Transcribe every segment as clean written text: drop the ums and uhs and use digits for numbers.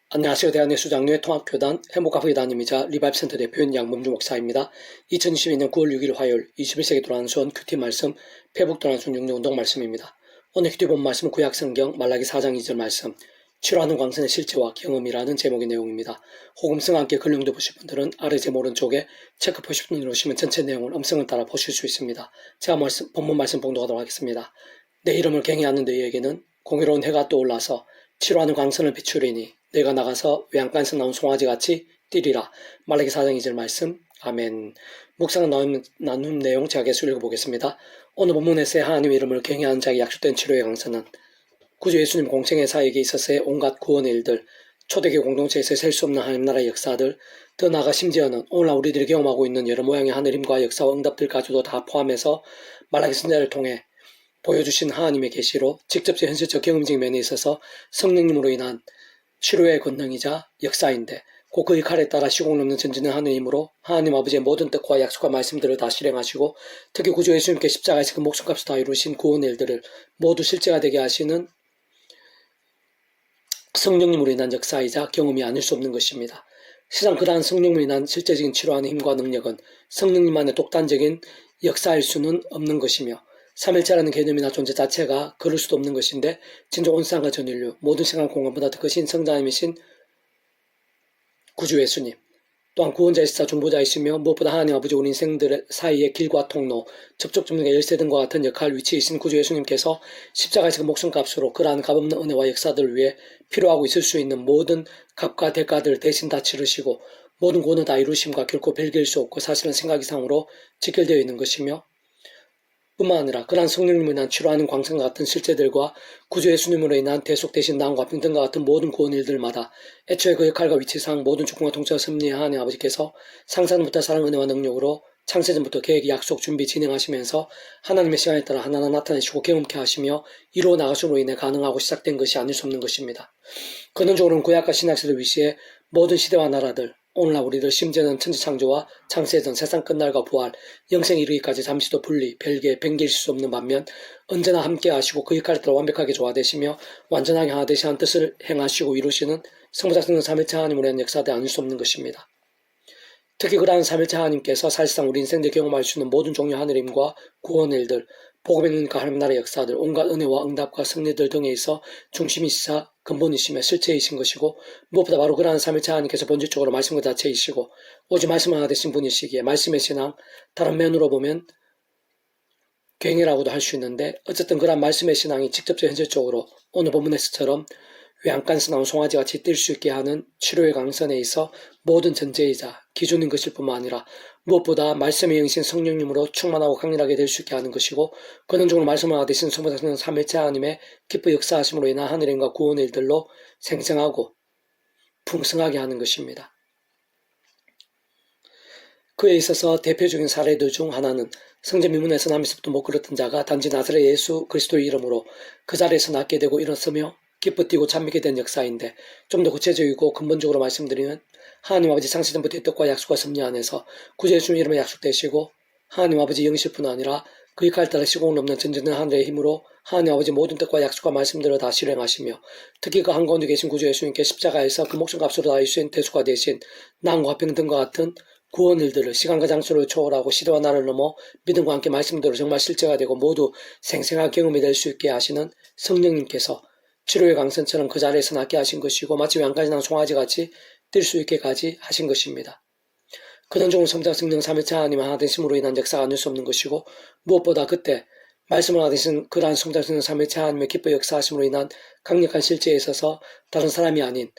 안녕하세요. 대한예수장로회 통합교단 행복가족의 담임이자 리바이브센터 대표인 양범주 목사입니다. 2022년 9월 6일 화요일 21세기 돌아가는 수원 큐티 말씀 회복 돌아가는 수 육류운동 말씀입니다. 오늘 큐티 본 말씀 구약성경 말라기 4장 2절 말씀 치료하는 광선의 실제와 경험이라는 제목의 내용입니다. 혹음성과 함께 근령도 보실 분들은 아래 제목 오른쪽에 체크 표시를 누르시면 전체 내용을 음성을 따라 보실 수 있습니다. 제가 본문 말씀 봉독하도록 하겠습니다. 내 이름을 경외하는 너희에게는 공의로운 해가 떠올라서 치료하는 광선을 비추리니 내가 나가서 외양간에서 나온 송아지같이 뛰리라. 말라기 4장 2절 말씀. 아멘. 묵상 나눈 내용 제가 계속 읽어보겠습니다. 오늘 본문에서의 하나님의 이름을 경외하는 자에게 약속된 치료의 강선은 구주 예수님 공생의 사역에 있어서의 온갖 구원의 일들, 초대교회 공동체에서 셀 수 없는 하나님 나라의 역사들, 더 나아가 심지어는 오늘날 우리들이 경험하고 있는 여러 모양의 하늘 힘과 역사와 응답들까지도 다 포함해서 말라기 선자를 통해 보여주신 하나님의 계시로 직접적 현실적 경험적인 면에 있어서 성령님으로 인한 치료의 권능이자 역사인데 그 칼에 따라 시공을 넘는 전지는 하나님의 힘으로 하나님 아버지의 모든 뜻과 약속과 말씀들을 다 실행하시고 특히 구주 예수님께 십자가에서 그 목숨값을 다 이루신 구원의 일들을 모두 실제가 되게 하시는 성령님으로 인한 역사이자 경험이 아닐 수 없는 것입니다. 시장 그러한 성령으로 인한 실제적인 치료하는 힘과 능력은 성령님만의 독단적인 역사일 수는 없는 것이며 삼일체라는 개념이나 존재 자체가 그럴 수도 없는 것인데 진짜 온 세상과 전 인류 모든 시간 공간보다 더 크신 성자님이신 구주 예수님 또한 구원자이시자 중보자이시며 무엇보다 하나님 아버지 우리 인생들 사이의 길과 통로 접촉 점등의 열쇠 등과 같은 역할 위치이신 구주 예수님께서 십자가에서 그 목숨값으로 그러한 값없는 은혜와 역사들을 위해 필요하고 있을 수 있는 모든 값과 대가들을 대신 다 치르시고 모든 구원을 다 이루심과 결코 별개일 수 없고 사실은 생각 이상으로 직결되어 있는 것이며 뿐만 아니라 그러한 성령님으로 인한 치료하는 광선과 같은 실제들과 구주 예수님으로 인한 대속 대신 나음과 평등과 같은 모든 구원 일들마다 애초에 그 역할과 위치상 모든 주권과 통치와 섭리의 하나님 아버지께서 상상부터 사랑 은혜와 능력으로 창세전부터 계획, 약속, 준비, 진행하시면서 하나님의 시간에 따라 하나하나 나타내시고 경험케 하시며 이루어 나가심으로 인해 가능하고 시작된 것이 아닐 수 없는 것입니다. 근원적으로는 구약과 신약시대를 위시해 모든 시대와 나라들 오늘날 우리들 심지어는 천지창조와 창세전 세상 끝날과 부활, 영생 이르기까지 잠시도 분리, 별개, 변개일 수 없는 반면 언제나 함께 하시고 그 역할에 따라 완벽하게 조화되시며 완전하게 하나 되시는 뜻을 행하시고 이루시는 성부자 성령 삼일체 하나님으로 한 역사대 아닐 수 없는 것입니다. 특히 그러한 삼일체 하나님께서 사실상 우리 인생들 경험할 수 있는 모든 종류 하늘의 힘과 구원의 일들, 복음의 능력과 하나님 나라의 역사들, 온갖 은혜와 응답과 승리들 등에 있어 중심이시자 근본이시며 실체이신 것이고 무엇보다 바로 그러한 삼일체 하나님께서 본질적으로 말씀과 자체이시고 오직 말씀 하나 되신 분이시기에 말씀의 신앙, 다른 면으로 보면 굉이라고도 할 수 있는데 어쨌든 그러한 말씀의 신앙이 직접적 현실적으로 오늘 본문에서처럼 외양간에서 나온 송아지같이 뛸 수 있게 하는 치료의 강선에 있어 모든 전제이자 기준인 것일 뿐만 아니라 무엇보다 말씀의 영이신 성령님으로 충만하고 강렬하게 될 수 있게 하는 것이고 근원적으로 말씀을 하나 되신 성부자 성령 삼일체 하나님의 기뻐 역사하심으로 인한 하늘의 힘과 구원의 일들로 생생하고 풍성하게 하는 것입니다. 그에 있어서 대표적인 사례들 중 하나는 성전 미문에서 남에서부터 못 걸었던 자가 단지 나사렛 예수 그리스도의 이름으로 그 자리에서 낫게 되고 일어서며 기뻐 뛰고 잠기게 된 역사인데 좀 더 구체적이고 근본적으로 말씀드리면 하나님 아버지 창세전부터의 뜻과 약속과 섭리 안에서 구주 예수님 이름에 약속되시고 하나님 아버지 영이실 뿐 아니라 그 역할에 따라 시공을 넘는 전지는 하늘의 힘으로 하나님 아버지 모든 뜻과 약속과 말씀들을 다 실행하시며 특히 그 한가운데 계신 구주 예수님께 십자가에서 그 목숨값으로 다 이루신 대수가 되신 나음과 평등과 같은 구원 일들을 시간과 장소를 초월하고 시대와 나를 넘어 믿음과 함께 말씀대로 정말 실제가 되고 모두 생생한 경험이 될 수 있게 하시는 성령님께서 치료의 강선처럼 그 자리에서 낫게 하신 것이고 마치 외양간에 난 송아지같이 뛸 수 있게까지 하신 것입니다. 근원적으로 성자 성령 삼일체 하나님 하나 되심으로 인한 역사가 아닐 수 없는 것이고 무엇보다 그때 말씀을 하나 되신 그러한 성자 성령 삼일체 하나님의 기뻐 역사하심으로 인한 강력한 실제에 있어서 다른 사람이 아닌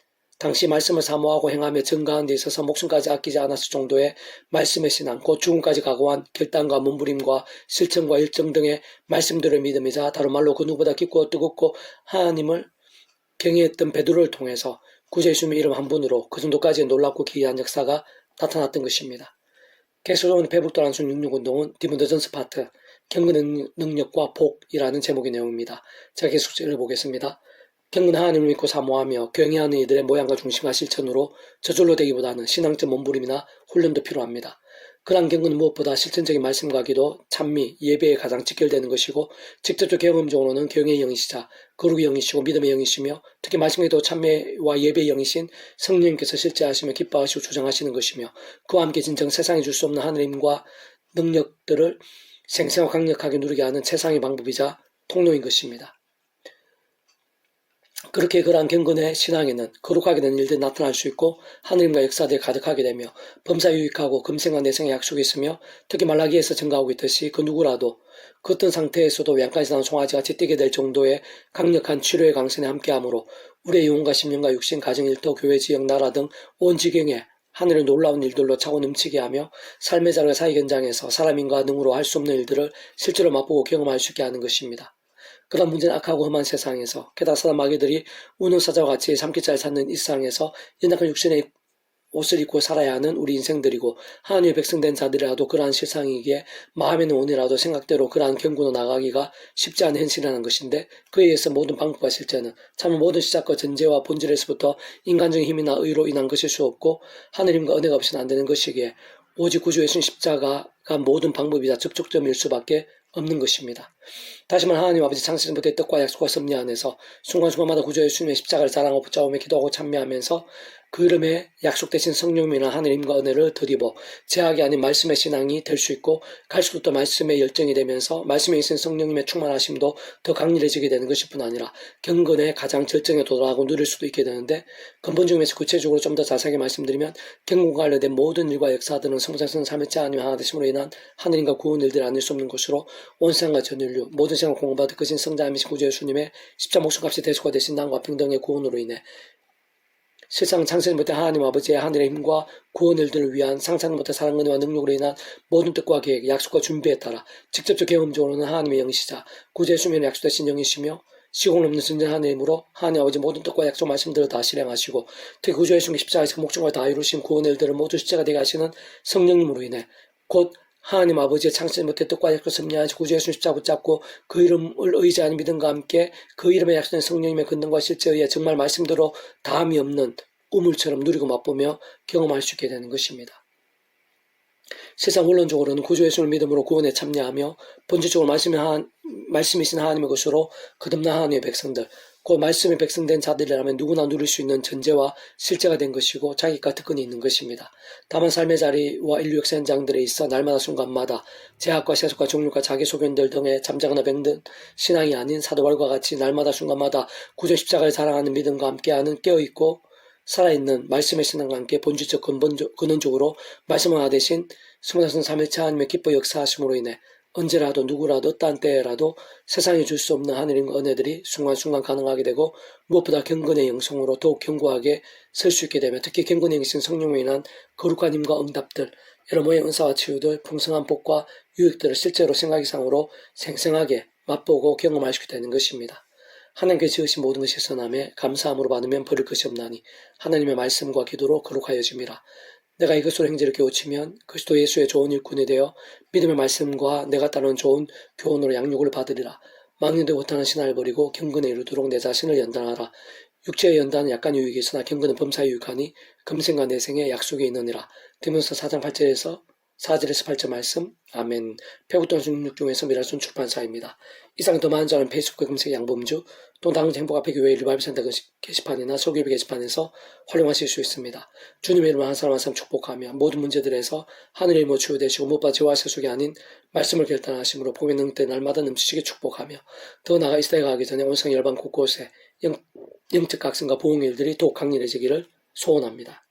당시 말씀을 사모하고 행하며 증가하는 데 있어서 목숨까지 아끼지 않았을 정도의 말씀의 신앙, 곧 죽음까지 각오한 결단과 몸부림과 실천과 일정 등의 말씀들을 믿음이자 다른 말로 그 누구보다 깊고 뜨겁고 하나님을 경외했던 베드로를 통해서 구주 예수님의 이름 한 분으로 그 정도까지의 놀랍고 기이한 역사가 나타났던 것입니다. 계속적으로 회복도란 순 66운동은 디문더전스 파트, 경건 능력과 복이라는 제목의 내용입니다. 제가 계속 읽어보겠습니다. 경건 하나님을 믿고 사모하며 경외하는 이들의 모양과 중심과 실천으로 저절로 되기보다는 신앙적 몸부림이나 훈련도 필요합니다. 그러한 경고는 무엇보다 실천적인 말씀과 기도, 찬미, 예배에 가장 직결되는 것이고 직접적 경험적으로는 경의 영이시자 거룩의 영이시고 믿음의 영이시며 특히 말씀과 기도, 찬미와 예배의 영이신 성령님께서 실제하시며 기뻐하시고 주장하시는 것이며 그와 함께 진정 세상에 줄 수 없는 하늘의 힘과 능력들을 생생하고 강력하게 누리게 하는 최상의 방법이자 통로인 것입니다. 그렇게 그러한 경건의 신앙에는 거룩하게 되는 일들이 나타날 수 있고 하느님과 역사들이 가득하게 되며 범사유익하고 금생과 내생의 약속이 있으며 특히 말라기에서 증가하고 있듯이 그 누구라도 그 어떤 상태에서도 외양까지 나온 송아지같이 뛰게 될 정도의 강력한 치료의 강선에 함께하므로 우리의 영혼과 심령과 육신, 가정, 일터, 교회, 지역, 나라 등 온 지경에 하늘의 놀라운 일들로 차고 넘치게 하며 삶의 자리와 사회 현장에서 사람인과 능으로 할 수 없는 일들을 실제로 맛보고 경험할 수 있게 하는 것입니다. 그다음 문제는 악하고 험한 세상에서 게다가 사단 마귀들이 우는 사자와 같이 삼키잘 찾는 이 세상에서 연약한 육신의 옷을 입고 살아야 하는 우리 인생들이고 하나님의 백성된 자들이라도 그러한 실상이기에 마음에는 원이라도 생각대로 그러한 경고로 나가기가 쉽지 않은 현실이라는 것인데 그에 의해서 모든 방법과 실제는 참 모든 시작과 전제와 본질에서부터 인간적인 힘이나 의로 인한 것일 수 없고 하느님과 은혜가 없이는 안 되는 것이기에 오직 구주 예수님 십자가가 모든 방법이자 접촉점일 수밖에 없는 것입니다. 다시 말해 하나님 아버지 창세전부터의 뜻과 약속과 섭리 안에서 순간순간마다 구주 예수님의 십자가를 자랑하고 붙잡으며 기도하고 찬미하면서 그 이름에 약속되신 성령님이나 하느님과 은혜를 덧입어 제약이 아닌 말씀의 신앙이 될 수 있고 갈수록 더 말씀의 열정이 되면서 말씀에 있는 성령님의 충만하심도 더 강렬해지게 되는 것일 뿐 아니라 경건의 가장 절정에 도달하고 누릴 수도 있게 되는데 근본적인 면에서 구체적으로 좀 더 자세하게 말씀드리면 경건과 관련된 모든 일과 역사들은 성장성 삼위째 하나님의 하나 되심으로 인한 하느님과 구원 일들이 아닐 수 없는 것으로 온 세상과 전 인류 모든 세상을 공급받을 그신 성자이신 구주 예수님의 십자 목숨값이 대속화 되신 남과 평등의 구원으로 인해 실상 창세전부터 하나님 아버지의 하늘의 힘과 구원 일들을 위한 상상도 못한 사랑, 은혜와 능력으로 인한 모든 뜻과 계획, 약속과 준비에 따라 직접적 경험적으로는 하나님의 영이시자 구주 예수님의 약속되신 영이시며 시공 없는 순전한 하나님으로 하나님 아버지 모든 뜻과 약속 말씀들을 다 실행하시고 특히 구주 예수님의 십자가에서 목적과 다 이루신 구원 일들을 모두 실제가 되게 하시는 성령님으로 인해 곧 하나님 아버지의 창세전부터 뜻과 약속 섭리하신 구주 예수님 십자가 붙잡고 그 이름을 의지하는 믿음과 함께 그 이름에 약속된 성령님의 근능과 실제에 의해 정말 말씀대로 다함이 없는 우물처럼 누리고 맛보며 경험할 수 있게 되는 것입니다. 세상 원론적으로는 구주 예수를 믿음으로 구원에 참여하며 본질적으로 말씀이신 하나님의 것으로 거듭난 하나님의 백성들 그 말씀의 백성된 자들이라면 누구나 누릴 수 있는 전제와 실제가 된 것이고 자기가 특권이 있는 것입니다. 다만 삶의 자리와 인류 역사 현장들에 있어 날마다 순간마다 제약과 세속과 종류과 자기 소견들 등의 잠자거나 병든 신앙이 아닌 사도발과 같이 날마다 순간마다 구주 십자가를 자랑하는 믿음과 함께하는 깨어있고 살아있는 말씀의 신앙과 함께 본질적 근원적으로 말씀화 대신 성자성 삼위체 하나님의 기뻐 역사하심으로 인해 언제라도 누구라도 어떠한 때라도 세상에 줄 수 없는 하느님과 은혜들이 순간순간 가능하게 되고 무엇보다 경건의 영성으로 더욱 견고하게 설 수 있게 되며 특히 경건의 영이신 성령으로 인한 거룩한 힘과 응답들 여러 모의 은사와 치유들 풍성한 복과 유익들을 실제로 생각 이상으로 생생하게 맛보고 경험할 수 있게 되는 것입니다. 하나님께 지으신 모든 것이 선함에 감사함으로 받으면 버릴 것이 없나니 하나님의 말씀과 기도로 거룩하여짐이라. 내가 이것으로 행제를 깨우치면 그리스도 예수의 좋은 일꾼이 되어 믿음의 말씀과 내가 따르는 좋은 교훈으로 양육을 받으리라. 망령되고 못하는 신화를 버리고 경건에 이르도록 내 자신을 연단하라. 육체의 연단은 약간 유익이 있으나 경건은 범사 유익하니 금생과 내생에 약속이 있느니라. 디모데서 4장 8절에서 4절에서 8절 말씀. 아멘. 배구돈 16중에서 미라손 출판사입니다. 이상 더 많은 자는 페이스북 검색 양범주 또 다른 행복 앞에 교회 리바이브센터 게시판이나 소규비 게시판에서 활용하실 수 있습니다. 주님의 이름으로 한 사람 한 사람 축복하며 모든 문제들에서 하늘의 힘으로 치유되시고 무엇보다 죄와 세속이 아닌 말씀을 결단하심으로 복의 능태 날마다 넘치시게 축복하며 더 나아가 이 시대가 가기 전에 온성 열방 곳곳에 영적 각성과 보응의 일들이 더욱 강렬해지기를 소원합니다.